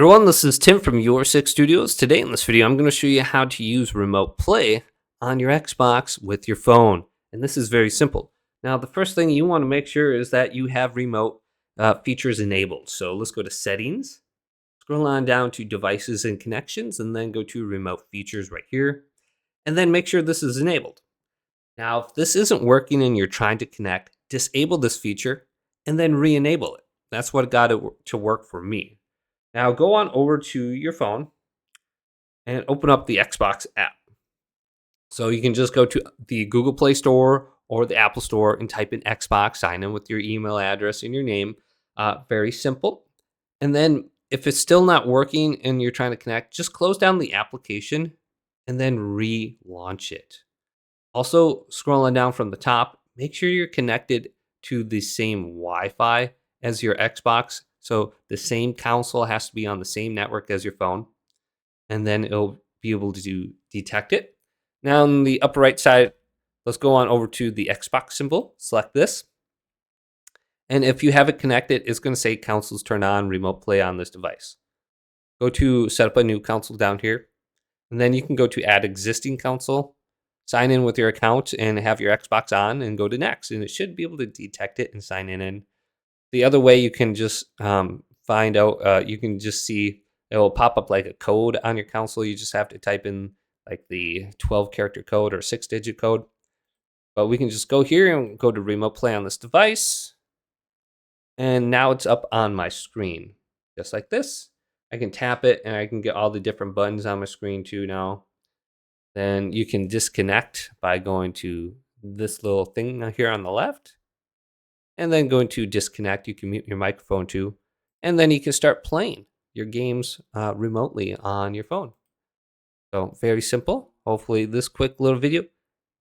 Everyone, this is Tim from Your Six Studios. Today in this video, I'm going to show you how to use Remote Play on your Xbox with your phone. And this is very simple. Now, the first thing you want to make sure is that you have remote features enabled. So let's go to Settings, scroll on down to Devices and Connections, and then go to Remote Features right here. And then make sure this is enabled. Now, if this isn't working and you're trying to connect, disable this feature and then re-enable it. That's what got it to work for me. Now go on over to your phone and open up the Xbox app. So you can just go to the Google Play Store or the Apple Store and type in Xbox, sign in with your email address and your name. Very simple. And then if it's still not working and you're trying to connect, just close down the application and then relaunch it. Also, scrolling down from the top, make sure you're connected to the same Wi-Fi as your Xbox. So the same console has to be on the same network as your phone, and then it'll be able to detect it. Now on the upper right side, let's go on over to the Xbox symbol, select this. And if you have it connected, it's going to say consoles turned on, remote play on this device. Go to set up a new console down here, and then you can go to add existing console, sign in with your account and have your Xbox on and go to next, and it should be able to detect it and sign in. The other way you can just find out, you can just see it will pop up like a code on your console. You just have to type in like the 12-character code or 6-digit code. But we can just go here and go to remote play on this device. And now it's up on my screen, just like this. I can tap it and I can get all the different buttons on my screen too now. Then you can disconnect by going to this little thing here on the left. And then going to disconnect, you can mute your microphone too. And then you can start playing your games remotely on your phone. So very simple. Hopefully this quick little video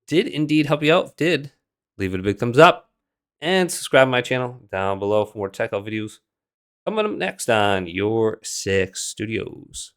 did indeed help you out. If it did, leave it a big thumbs up. And subscribe to my channel down below for more tech videos coming up next on Your Six Studios.